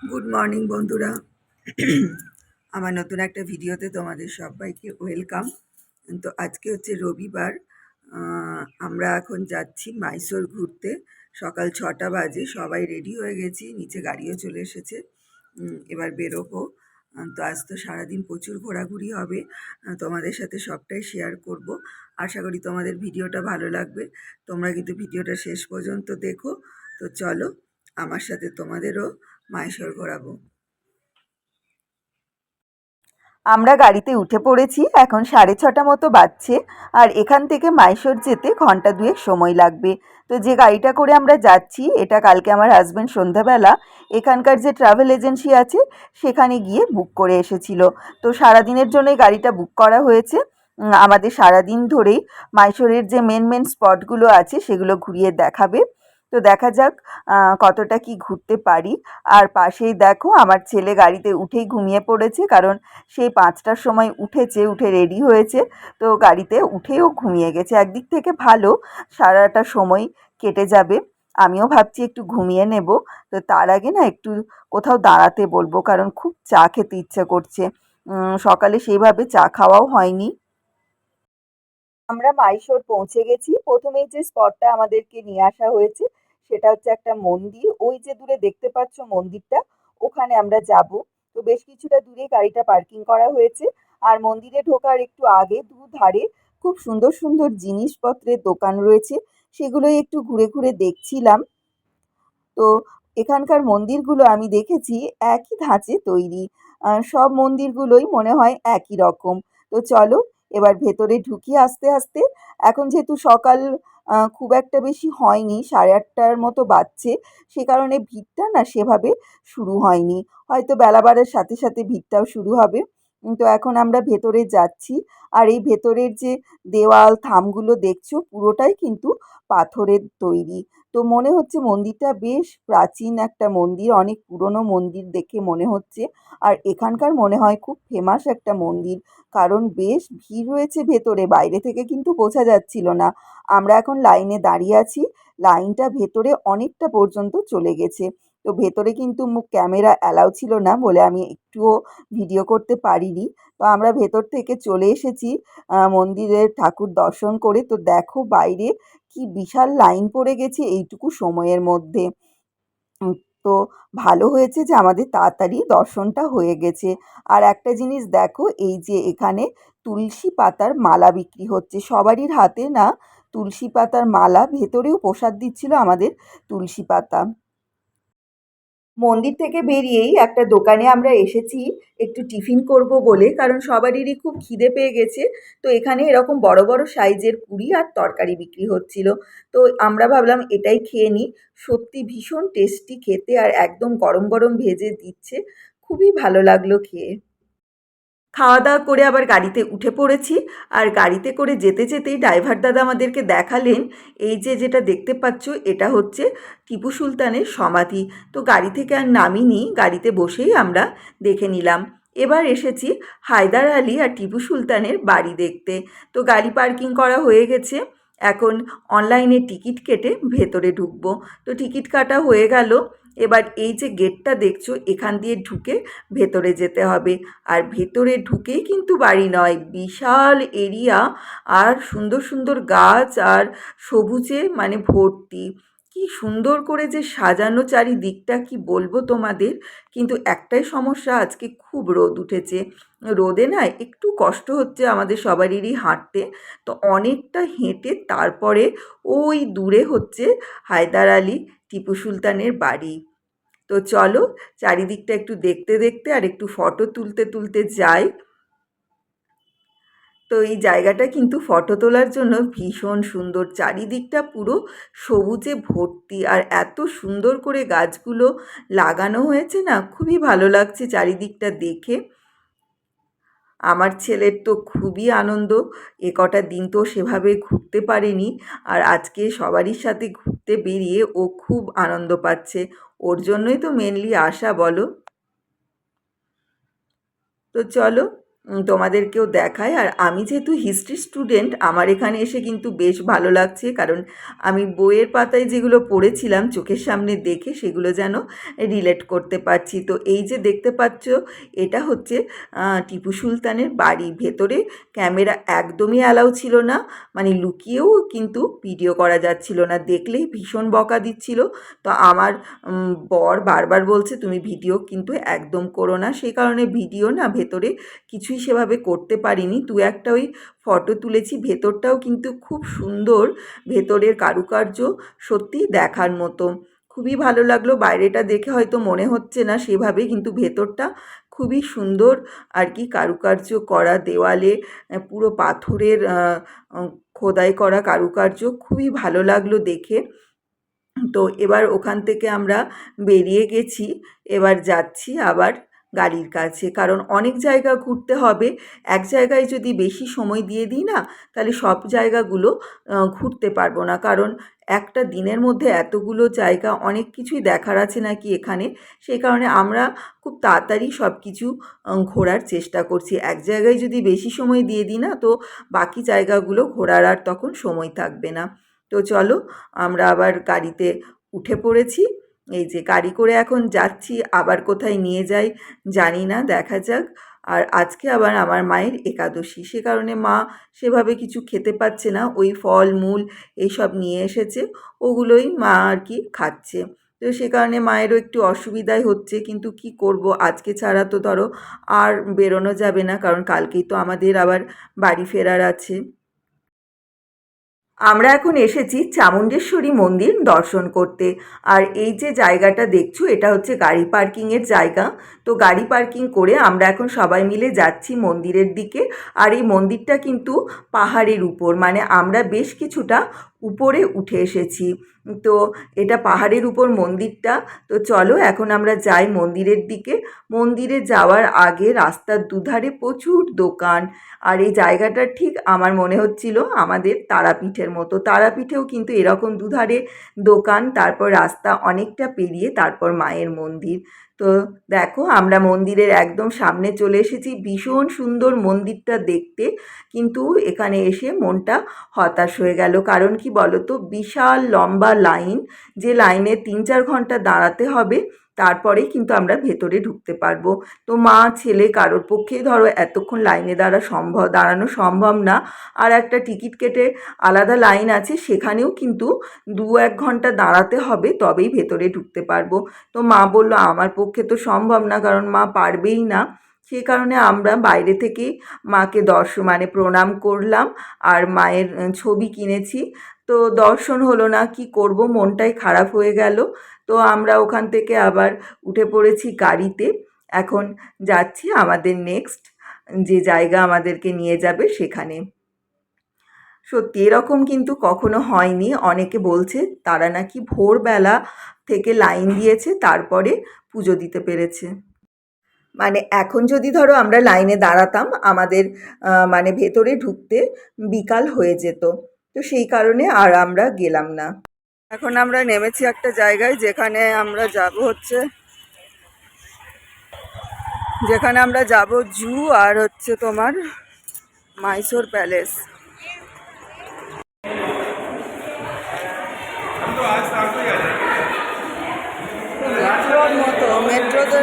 Good morning বন্ধুরা। আমার নতুন একটা ভিডিওতে তোমাদের সবাইকে ওয়েলকাম। তো আজকে হচ্ছে রবিবার। আমরা এখন যাচ্ছি মাইসোর ঘুরতে। সকাল 6টা বাজে, সবাই রেডি হয়ে গেছি, নিচে গাড়িও চলে এসেছে। এবার বেরোবো। তো আজ তো সারাদিন প্রচুর ঘোরাঘুরি হবে, তোমাদের সাথে সবটাই শেয়ার করব। আশা করি তোমাদের ভিডিওটা ভালো লাগবে। তোমরা কিন্তু ভিডিওটা শেষ পর্যন্ত দেখো। তো চলো, আমার সাথে তোমাদেরও মাইসোর ঘোরাবো। আমরা গাড়িতে উঠে পড়েছি। এখন 6:30 মতো বাজছে। আর এখান থেকে মাইসোর যেতে ঘন্টা দুয়েক সময় লাগবে। তো যে গাড়িটা করে আমরা যাচ্ছি, এটা কালকে আমার হাজব্যান্ড সন্ধ্যাবেলা এখানকার যে ট্রাভেল এজেন্সি আছে সেখানে গিয়ে বুক করে এসেছিল। তো সারাদিনের জন্যই গাড়িটা বুক করা হয়েছে। আমাদের সারাদিন ধরেই মাইসোরের যে মেন মেন স্পটগুলো আছে সেগুলো ঘুরিয়ে দেখাবে। তো দেখা যাক কতটা কি ঘুরতে পারি। আর পাশেই দেখো আমার ছেলে গাড়িতে উঠেই ঘুমিয়ে পড়েছে, কারণ সেই 5টার সময় উঠেছে, উঠে রেডি হয়েছে। তো গাড়িতে উঠেও ঘুমিয়ে গেছে। একদিক থেকে ভালো, সারাটা সময় কেটে যাবে। আমিও ভাবছি একটু ঘুমিয়ে নেব। তো তার আগে না একটু কোথাও দাঁড়াতে বলবো, কারণ খুব চা খেতে ইচ্ছে করছে। সকালে সেইভাবে চা খাওয়াও হয়নি। আমরা মাইশোর পৌঁছে গেছি। প্রথমেই যে স্পটটা আমাদেরকে নিয়ে আসা হয়েছে সেটা হচ্ছে একটা মন্দির। ওই যে দূরে দেখতে পাচ্ছ মন্দিরটা, ওখানে আমরা যাব। তো বেশ কিছুটা দূরে গাড়িটা পার্কিং করা হয়েছে। আর মন্দিরে ঢোকার একটু আগে দুধারে খুব সুন্দর সুন্দর জিনিসপত্রের দোকান রয়েছে, সেগুলোই একটু ঘুরে ঘুরে দেখছিলাম। তো এখানকার মন্দিরগুলো আমি দেখেছি একই ধাঁচে তৈরি। সব মন্দিরগুলোই মনে হয় একই রকম। তো চলো এবার ভেতরে ঢুকি আস্তে আস্তে। এখন যেহেতু সকাল খুব একটা বেশি হয়নি, 8:30টার মতো বাজছে, সে কারণে ভিড়টা না সেভাবে শুরু হয়নি। হয়তো বেলা বাড়ার সাথে সাথে ভিড়টাও শুরু হবে। তো এখন আমরা ভেতরে যাচ্ছি। আর এই ভেতরের যে দেওয়াল থামগুলো দেখছো পুরোটাই কিন্তু পাথরের তৈরি। তো মনে হচ্ছে মন্দিরটা বেশ প্রাচীন একটা মন্দির, অনেক পুরনো মন্দির দেখে মনে হচ্ছে। আর এখানকার মনে হয় খুব ফেমাস একটা মন্দির, কারণ বেশ ভিড় রয়েছে ভেতরে, বাইরে থেকে কিন্তু বোঝা যাচ্ছিল না। আমরা এখন লাইনে দাঁড়িয়ে আছি। লাইনটা ভেতরে অনেকটা পর্যন্ত চলে গেছে। তো ভেতরে কিন্তু ক্যামেরা অ্যালাউ ছিল না বলে আমি একটুও ভিডিও করতে পারিনি। তো আমরা ভেতর থেকে চলে এসেছি মন্দিরের ঠাকুর দর্শন করে। তো দেখো বাইরে কি বিশাল লাইন পড়ে গেছে এইটুকু সময়ের মধ্যে। উম তো ভালো হয়েছে যে আমাদের তাড়াতাড়ি দর্শনটা হয়ে গেছে। আর একটা জিনিস দেখো, এই যে এখানে তুলসী পাতার মালা বিক্রি হচ্ছে। সবারই হাতে না তুলসী পাতার মালা, ভেতরেও প্রসাদ দিচ্ছিল আমাদের তুলসী পাতা। মন্দির থেকে বেরিয়েই একটা দোকানে আমরা এসেছি একটু টিফিন করব বলে, কারণ সবারই খুব খিদে পেয়ে গেছে। তো এখানে এরকম বড় বড় সাইজের পুরি আর তরকারি বিক্রি হচ্ছিল। তো আমরা ভাবলাম এটাই খেয়ে নিই। সত্যি ভীষণ টেস্টি খেতে, আর একদম গরম গরম ভেজে দিচ্ছে। খুবই ভালো লাগলো খেয়ে। খাওয়া দাওয়া করে আবার গাড়িতে উঠে পড়েছি। আর গাড়িতে করে যেতে যেতেই ড্রাইভার দাদা আমাদেরকে দেখালেন, এই যে যেটা দেখতে পাচ্ছ এটা হচ্ছে টিপু সুলতানের সমাধি। তো গাড়ি থেকে আর নামিনি, গাড়িতে বসেই আমরা দেখে নিলাম। এবার এসেছি হায়দার আলী আর টিপু সুলতানের বাড়ি দেখতে। তো গাড়ি পার্কিং করা হয়ে গেছে। এখন অনলাইনে টিকিট কেটে ভেতরে ঢুকবো। তো টিকিট কাটা হয়ে গেল। এবার এই যে গেটটা দেখছো, এখান দিয়ে ঢুকে ভেতরে যেতে হবে। আর ভেতরে ঢুকেই কিন্তু বাড়ি নয়, বিশাল এরিয়া, আর সুন্দর সুন্দর গাছ আর সবুজে মানে ভর্তি। কি সুন্দর করে যে সাজানো চারিদিকটা, কি বলবো তোমাদের। কিন্তু একটাই সমস্যা, আজকে খুব রোদ উঠেছে। রোদে না একটু কষ্ট হচ্ছে আমাদের সবারই হাঁটতে। তো অনেকটা হেঁটে তারপরে ওই দূরে হচ্ছে হায়দার আলী টিপু সুলতানের বাড়ি। তো চলো চারিদিকটা একটু দেখতে দেখতে আর একটু ফটো তুলতে তুলতে যাই। তো এই জায়গাটা কিন্তু ফটো তোলার জন্য ভীষণ সুন্দর, চারিদিকটা পুরো সবুজে ভর্তি, আর এত সুন্দর করে গাছগুলো লাগানো হয়েছে না, খুবই ভালো লাগছে চারিদিকটা দেখে। আমার ছেলের তো খুবই আনন্দ, এ কটা দিন তো সেভাবে ঘুরতে পারেনি। আর আজকে সবারই সাথে ঘুরতে বেরিয়ে ও খুব আনন্দ পাচ্ছে। ওর জন্যই তো মেনলি আসা বলো। তো চলো তোমাদেরকেও দেখাই। আর আমি যেহেতু হিস্ট্রি স্টুডেন্ট, আমার এখানে এসে কিন্তু বেশ ভালো লাগছে, কারণ আমি বইয়ের পাতায় যেগুলো পড়েছিলাম চোখের সামনে দেখে সেগুলো যেন রিলেট করতে পারছি। তো এই যে দেখতে পাচ্ছ, এটা হচ্ছে টিপু সুলতানের বাড়ি। ভেতরে ক্যামেরা একদমই অ্যালাউ ছিল না, মানে লুকিয়েও কিন্তু ভিডিও করা যাচ্ছিল না, দেখলেই ভীষণ বকা দিচ্ছিল। তো আমার বর বারবার বলছে তুমি ভিডিও কিন্তু একদম করো না, সেই কারণে ভিডিও না ভেতরে কিছুই সেভাবে করতে পারিনি। দু একটা ওই ফটো তুলেছি। ভেতরটাও কিন্তু খুব সুন্দর, ভেতরের কারুকার্য সত্যিই দেখার মতো, খুবই ভালো লাগলো। বাইরেটা দেখে হয়তো মনে হচ্ছে না সেভাবে, কিন্তু ভেতরটা খুবই সুন্দর আর কি, কারুকার্য করা দেওয়ালে পুরো পাথরের খোদাই করা কারুকার্য, খুবই ভালো লাগলো দেখে। তো এবার ওখান থেকে আমরা বেরিয়ে গেছি, এবার যাচ্ছি আবার গাড়ির কাছে, কারণ অনেক জায়গা ঘুরতে হবে। এক জায়গায় যদি বেশি সময় দিয়ে দিই না, তাহলে সব জায়গাগুলো ঘুরতে পারবো না, কারণ একটা দিনের মধ্যে এতগুলো জায়গা, অনেক কিছুই দেখার আছে নাকি এখানে। সেই কারণে আমরা খুব তাড়াতাড়ি সব কিছু ঘোরার চেষ্টা করছি। এক জায়গায় যদি বেশি সময় দিয়ে দিই না, তো বাকি জায়গাগুলো ঘোরার আর তখন সময় থাকবে না। তো চলো, আমরা আবার গাড়িতে উঠে পড়েছি। এই যে গাড়ি করে এখন যাচ্ছি, আবার কোথায় নিয়ে যায় জানি না, দেখা যাক। আর আজকে আবার আমার মায়ের একাদশী, সে কারণে মা সেভাবে কিছু খেতে পাচ্ছে না, ওই ফল মূল এইসব নিয়ে এসেছে, ওগুলোই মা আর কি খাচ্ছে। তো সে কারণে মায়েরও একটু অসুবিধাই হচ্ছে, কিন্তু কি করব, আজকে ছাড়া তো ধরো আর বেরোনো যাবে না, কারণ কালকেই তো আমাদের আবার বাড়ি ফেরার আছে। আমরা এখন এসেছি চামুণ্ডেশ্বরী মন্দির দর্শন করতে। আর এই যে জায়গাটা দেখছো, এটা হচ্ছে গাড়ি পার্কিংয়ের জায়গা। তো গাড়ি পার্কিং করে আমরা এখন সবাই মিলে যাচ্ছি মন্দিরের দিকে। আর এই মন্দিরটা কিন্তু পাহাড়ের উপর, মানে আমরা বেশ কিছুটা উপরে উঠে এসেছি। তো এটা পাহাড়ের উপর মন্দিরটা। তো চলো এখন আমরা যাই মন্দিরের দিকে। মন্দিরে যাওয়ার আগে রাস্তার দুধারে প্রচুর দোকান। আর এই জায়গাটা ঠিক আমার মনে হচ্ছিল আমাদের তারাপীঠের মতো। তারাপীঠেও কিন্তু এরকম দুধারে দোকান, তারপর রাস্তা অনেকটা পেরিয়ে তারপর মায়ের মন্দির। তো দেখো, আমরা মন্দিরের একদম সামনে চলে এসেছি। ভীষণ সুন্দর মন্দিরটা দেখতে, কিন্তু এখানে এসে মনটা হতাশ হয়ে গেল। কারণ কি বলো তো, বিশাল লম্বা লাইন, যে লাইনে 3-4 ঘন্টা দাঁড়াতে হবে, তারপরেই কিন্তু আমরা ভেতরে ঢুকতে পারবো। তো মা ছেলে কারোর পক্ষেই ধরো এতক্ষণ লাইনে দাঁড়ানো সম্ভব না। আর একটা টিকিট কেটে আলাদা লাইন আছে, সেখানেও কিন্তু 2-1 ঘন্টা দাঁড়াতে হবে, তবেই ভেতরে ঢুকতে পারবো। তো মা বলল আমার পক্ষে তো সম্ভব না, কারণ মা পারবেই না। সেই কারণে আমরা বাইরে থেকেই মাকে মানে প্রণাম করলাম, আর মায়ের ছবি কিনেছি। তো দর্শন হলো না, কি করব, মনটাই খারাপ হয়ে গেল। তো আমরা ওখান থেকে আবার উঠে পড়েছি গাড়িতে। এখন যাচ্ছি আমাদের নেক্সট যে জায়গা আমাদেরকে নিয়ে যাবে সেখানে। সত্যি এরকম কিন্তু কখনো হয়নি। অনেকে বলছে তারা নাকি ভোরবেলা থেকে লাইন দিয়েছে, তারপরে পুজো দিতে পেরেছে। মানে এখন যদি ধরো আমরা লাইনে দাঁড়াতাম, আমাদের মানে ভেতরে ঢুকতে বিকাল হয়ে যেত। তো সেই কারণে আর আমরা গেলাম না। এখন আমরা নেমেছি একটা জায়গায়, যেখানে আমরা যাব জু, আর হচ্ছে তোমার মাইসোর প্যালেস। মেট্রোর মতো, মেট্রোতে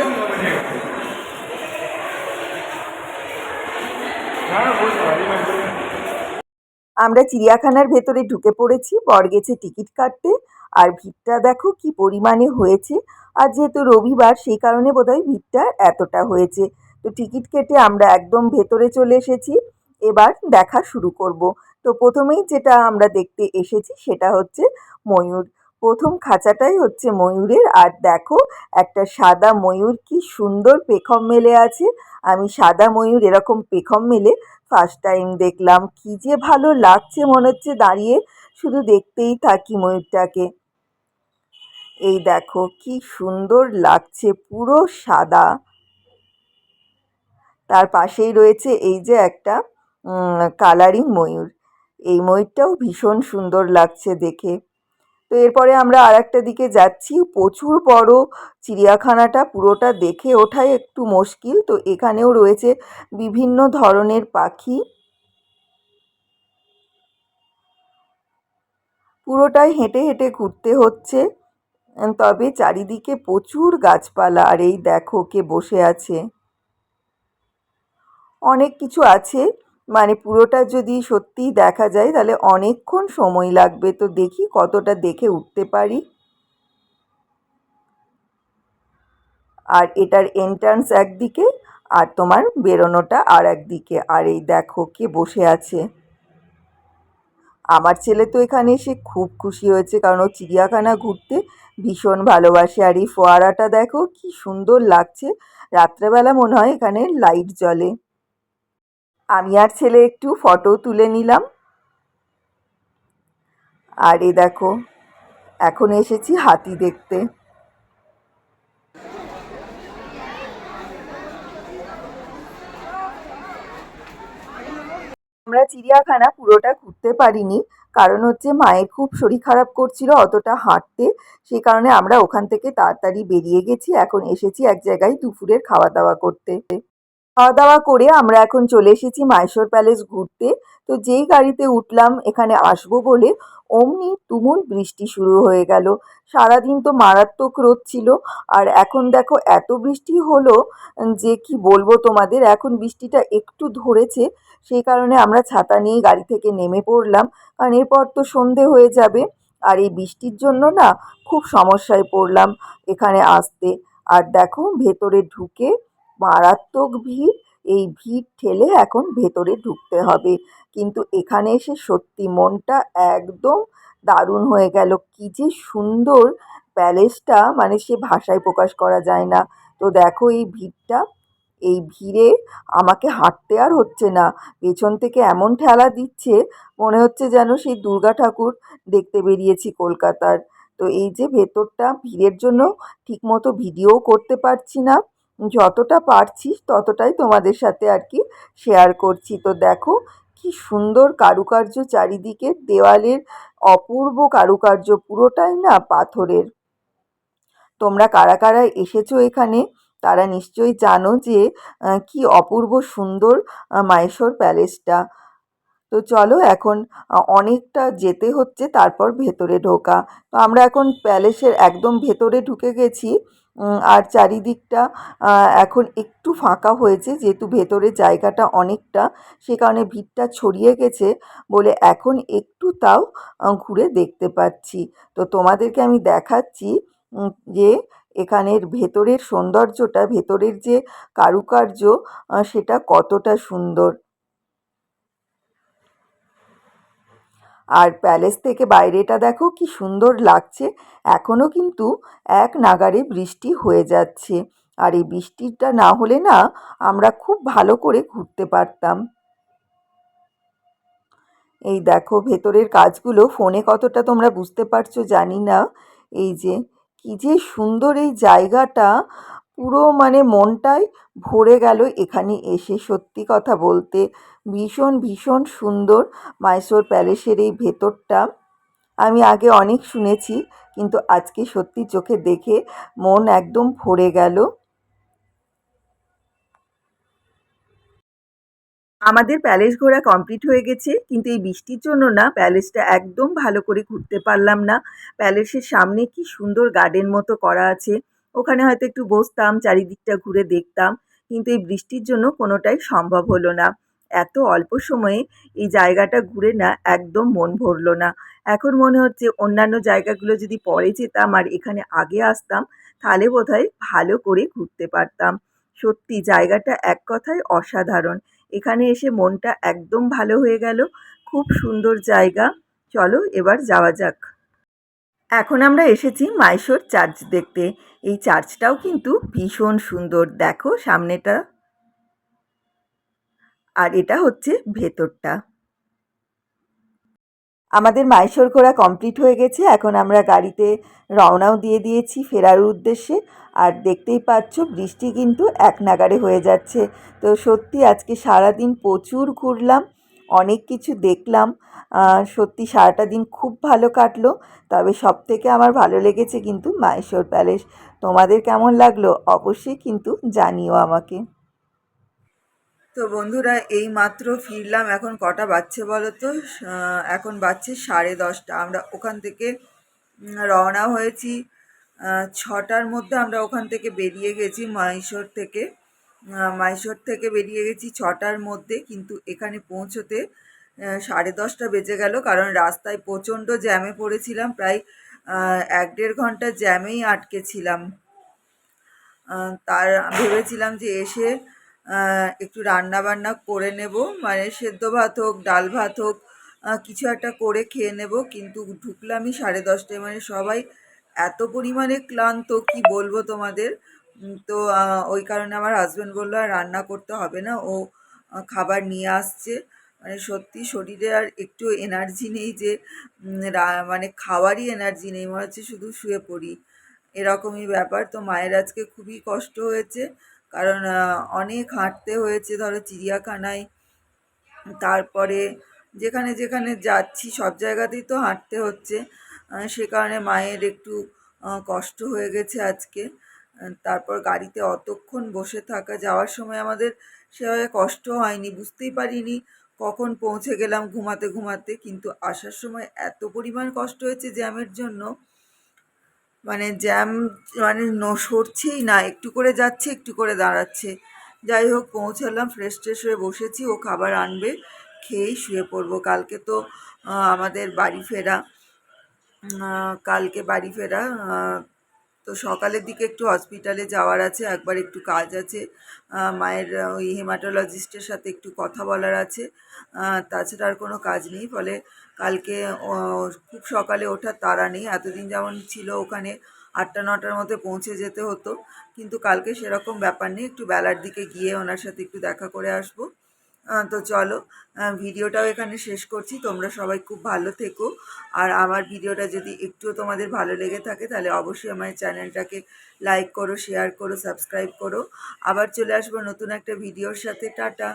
আমরা চিড়িয়াখানার ভেতরে ঢুকে পড়েছি, বর গেছে টিকিট কাটতে। আর ভিড়টা দেখো কি পরিমাণে হয়েছে। আর যেহেতু রবিবার, সেই কারণে বোধহয় ভিড়টা এতটা হয়েছে। তো টিকিট কেটে আমরা একদম ভেতরে চলে এসেছি, এবার দেখা শুরু করব। তো প্রথমেই যেটা আমরা দেখতে এসেছি সেটা হচ্ছে ময়ূর। প্রথম খাঁচাটাই হচ্ছে ময়ূরের। আর দেখো, একটা সাদা ময়ূর কি সুন্দর পেখম মেলে আছে। আমি সাদা ময়ূর এরকম পেখম মেলে ফার্স্ট টাইম দেখলাম। কি যে ভালো লাগছে, মনে হচ্ছে দাঁড়িয়ে শুধু দেখতেই থাকি ময়ূরটাকে। এই দেখো কি সুন্দর লাগছে, পুরো সাদা। তার পাশেই রয়েছে এই যে একটা কালারিং ময়ূর। এই ময়ূরটাও ভীষণ সুন্দর লাগছে দেখে। তো এরপরে আমরা আরেকটা দিকে যাচ্ছি। প্রচুর বড় চিড়িয়াখানাটা, পুরোটা দেখে ওঠাই একটু মুশকিল। তো এখানেও রয়েছে বিভিন্ন ধরনের পাখি। পুরোটাই হেঁটে হেঁটে ঘুরতে হচ্ছে। তবে চারিদিকে প্রচুর গাছপালা। আর এই দেখো কে বসে আছে। অনেক কিছু আছে, মানে পুরোটা যদি সত্যিই দেখা যায় তাহলে অনেকক্ষণ সময় লাগবে। তো দেখি কতটা দেখে উঠতে পারি। আর এটার এন্ট্রান্স একদিকে আর তোমার বেরোনোটা আর একদিকে। আর এই দেখো কে বসে আছে। আমার ছেলে তো এখানে এসে খুব খুশি হয়েছে, কারণ ও চিড়িয়াখানা ঘুরতে ভীষণ ভালোবাসে। আর এই ফোয়ারাটা দেখো কি সুন্দর লাগছে। রাত্রেবেলা মনে হয় এখানে লাইট জ্বলে। আমি আর ছেলে একটু ফটো তুলে নিলাম। আর এই দেখো এখন এসেছি হাতি দেখতে। আমরা চিড়িয়াখানা পুরোটা ঘুরতে পারিনি, কারণ হচ্ছে মায়ের খুব শরীর খারাপ করছিল অতটা হাঁটতে। সেই কারণে আমরা ওখান থেকে তাড়াতাড়ি বেরিয়ে গেছি। এখন এসেছি এক জায়গায় দুপুরের খাওয়া দাওয়া করতে। খাওয়া দাওয়া করে আমরা এখন চলে এসেছি মাইশোর প্যালেস ঘুরতে। তো যেই গাড়িতে উঠলাম এখানে আসবো বলে, অমনি তুমুল বৃষ্টি শুরু হয়ে গেল। সারাদিন তো মারাত্মক রোদ ছিল, আর এখন দেখো এত বৃষ্টি হলো যে কি বলবো তোমাদের। এখন বৃষ্টিটা একটু ধরেছে, সেই কারণে আমরা ছাতা নিয়ে গাড়ি থেকে নেমে পড়লাম, কারণ এরপর তো সন্ধে হয়ে যাবে। আর এই বৃষ্টির জন্য না খুব সমস্যায় পড়লাম এখানে আসতে। আর দেখো ভেতরে ঢুকে মারাত্মক ভিড়। এই ভিড় ঠেলে এখন ভেতরে ঢুকতে হবে। কিন্তু এখানে এসে সত্যি মনটা একদম দারুণ হয়ে গেল। কি যে সুন্দর প্যালেসটা, মানে সে ভাষায় প্রকাশ করা যায় না। তো দেখো এই ভিড়টা, এই ভিড়ে আমাকে হাঁটতে আর হচ্ছে না। পেছন থেকে এমন ঠেলা দিচ্ছে মনে হচ্ছে যেন সেই দুর্গা ঠাকুর দেখতে বেরিয়েছি কলকাতার। তো এই যে ভেতরটা, ভিড়ের জন্য ঠিকমতো ভিডিওও করতে পারছি না। যতটা পারছি ততটাই তোমাদের সাথে আর কি শেয়ার করছি। তো দেখো কি সুন্দর কারুকার্য চারিদিকে, দেওয়ালের অপূর্ব কারুকার্য, পুরোটাই না পাথরের। তোমরা কারা কারা এসেছো এখানে তারা নিশ্চয়ই জানো যে কি অপূর্ব সুন্দর মাইশোর প্যালেসটা। তো চলো এখন অনেকটা যেতে হচ্ছে তারপর ভেতরে ঢোকা। তো আমরা এখন প্যালেসের একদম ভেতরে ঢুকে গেছি। আর চারিদিকটা এখন একটু ফাঁকা হয়েছে, যেহেতু ভেতরে জায়গাটা অনেকটা, সে কারণে ভিড়টা ছড়িয়ে গেছে বলে এখন একটু তাও ঘুরে দেখতে পাচ্ছি। তো তোমাদেরকে আমি দেখাচ্ছি যে এখানের ভেতরের সৌন্দর্যটা, ভেতরের যে কারুকার্য, সেটা কতটা সুন্দর। আর প্যালেস থেকে বাইরেটা দেখো কি সুন্দর লাগছে। এখনও কিন্তু এক নাগাড়ে বৃষ্টি হয়ে যাচ্ছে। আর এই বৃষ্টিটা না হলে না আমরা খুব ভালো করে ঘুরতে পারতাম। এই দেখো ভেতরের কাজগুলো ফোনে কতটা তোমরা বুঝতে পারছো জানি না। এই যে কি যে সুন্দর এই জায়গাটা, পুরো মানে মনটাই ভরে গেল এখানে এসে। সত্যি কথা বলতে ভীষণ ভীষণ সুন্দর মাইসোর প্যালেসের এই ভেতরটা। আমি আগে অনেক শুনেছি, কিন্তু আজকে সত্যি চোখে দেখে মন একদম ভরে গেল। আমাদের প্যালেস ঘোরা কমপ্লিট হয়ে গেছে, কিন্তু এই বৃষ্টির জন্য না প্যালেসটা একদম ভালো করে ঘুরতে পারলাম না। প্যালেসের সামনে কি সুন্দর গার্ডেন মতো করা আছে, ওখানে হয়তো একটু বসতাম, চারিদিকটা ঘুরে দেখতাম, কিন্তু এই বৃষ্টির জন্য কোনোটাই সম্ভব হলো না। এত অল্প সময়ে এই জায়গাটা ঘুরে না একদম মন ভরলো না। এখন মনে হচ্ছে অন্যান্য জায়গাগুলো যদি পরে যেতাম আর এখানে আগে আসতাম, তাহলে বোধহয় ভালো করে ঘুরতে পারতাম। সত্যি জায়গাটা এক কথায় অসাধারণ। এখানে এসে মনটা একদম ভালো হয়ে গেল। খুব সুন্দর জায়গা। চলো এবার যাওয়া যাক। এখন আমরা এসেছি মাইশোর চার্চ দেখতে। এই চার্চটাও কিন্তু ভীষণ সুন্দর, দেখো সামনেটা। আর এটা হচ্ছে ভেতরটা। আমাদের মাইশোর ঘোরা কমপ্লিট হয়ে গেছে। এখন আমরা গাড়িতে রওনাও দিয়ে দিয়েছি ফেরার উদ্দেশ্যে। আর দেখতেই পাচ্ছ বৃষ্টি কিন্তু এক নাগাড়ে হয়ে যাচ্ছে। তো সত্যি আজকে সারাদিন প্রচুর ঘুরলাম। অনেক কিছু দেখলাম। সত্যি সারাটা দিন খুব ভালো কাটলো। তবে সবথেকে আমার ভালো লেগেছে কিন্তু মাইশোর প্যালেস। তোমাদের কেমন লাগলো অবশ্যই কিন্তু জানিও আমাকে। তো বন্ধুরা এই মাত্র ফিরলাম। এখন কটা বাজছে বলো তো? এখন বাজছে 10:30। আমরা ওখান থেকে রওনা হয়েছি 6টার মধ্যে। আমরা ওখান থেকে বেরিয়ে গেছি মাইশোর থেকে। মাইশোর থেকে বেরিয়ে গেছি 6টার মধ্যে, কিন্তু এখানে পৌঁছোতে 10:30 বেজে গেল, কারণ রাস্তায় প্রচণ্ড জ্যামে পড়েছিলাম। প্রায় 1-1.5 ঘন্টা জ্যামেই আটকে ছিলাম। তার ভেবেছিলাম যে এসে একটু রান্না বান্না করে নেব, মানে সেদ্ধ ভাত হোক, ডাল ভাত হোক, কিছু একটা করে খেয়ে নেব, কিন্তু ঢুকলামই 10:30টায়। মানে সবাই এত পরিমাণে ক্লান্ত, কি বলবো তোমাদের। তো ওই কারণে আমার হাজব্যান্ড বললো আর রান্না করতে হবে না, ও খাবার নিয়ে আসছে। মানে সত্যি শরীরে আর একটু এনার্জি নেই, যে মানে খাওয়ারই এনার্জি নেই, মনে হচ্ছে শুধু শুয়ে পড়ি, এরকমই ব্যাপার। তো মায়ের আজকে খুবই কষ্ট হয়েছে, কারণ অনেক হাঁটতে হয়েছে। ধরো চিড়িয়াখানায়, তারপরে যেখানে যেখানে যাচ্ছি সব জায়গাতেই তো হাঁটতে হচ্ছে। সে কারণে মায়ের একটু কষ্ট হয়ে গেছে আজকে। তারপর গাড়িতে অতক্ষণ বসে থাকা, যাওয়ার সময় আমাদের সেভাবে কষ্ট হয়নি, বুঝতেই পারিনি কখন পৌঁছে গেলাম ঘুমাতে ঘুমাতে, কিন্তু আসার সময় এত পরিমাণ কষ্ট হয়েছে জ্যামের জন্য। মানে জ্যাম, মানে সরছেই না, একটু করে যাচ্ছে একটু করে দাঁড়াচ্ছে। যাই হোক পৌঁছালাম, ফ্রেশ ট্রেশ হয়ে বসেছি, ও খাবার আনবে, খেয়েই শুয়ে পড়বো। কালকে তো আমাদের বাড়ি ফেরা, কালকে বাড়ি ফেরা। তো সকালের দিকে একটু হসপিটালে যাওয়ার আছে, একবার একটু কাজ আছে, মায়ের ওই হেমাটোলজিস্টের সাথে একটু কথা বলার আছে। তাছাড়া আর কোনো কাজ নেই। ফলে কালকে খুব সকালে ওঠার তাড়া নেই। এতদিন যেমন ছিল ওখানে 8টা-9টার মধ্যে পৌঁছে যেতে হতো, কিন্তু কালকে সেরকম ব্যাপার নেই, একটু বেলার দিকে গিয়ে ওনার সাথে একটু দেখা করে আসবো। তো চলো ভিডিওটাও এখানে শেষ করছি। তোমরা সবাই খুব ভালো থেকো। আর আমার ভিডিওটা যদি একটুও তোমাদের ভালো লেগে থাকে তাহলে অবশ্যই আমার চ্যানেলটাকে লাইক করো, শেয়ার করো, সাবস্ক্রাইব করো। আবার চলে আসবো নতুন একটা ভিডিওর সাথে। টাটা।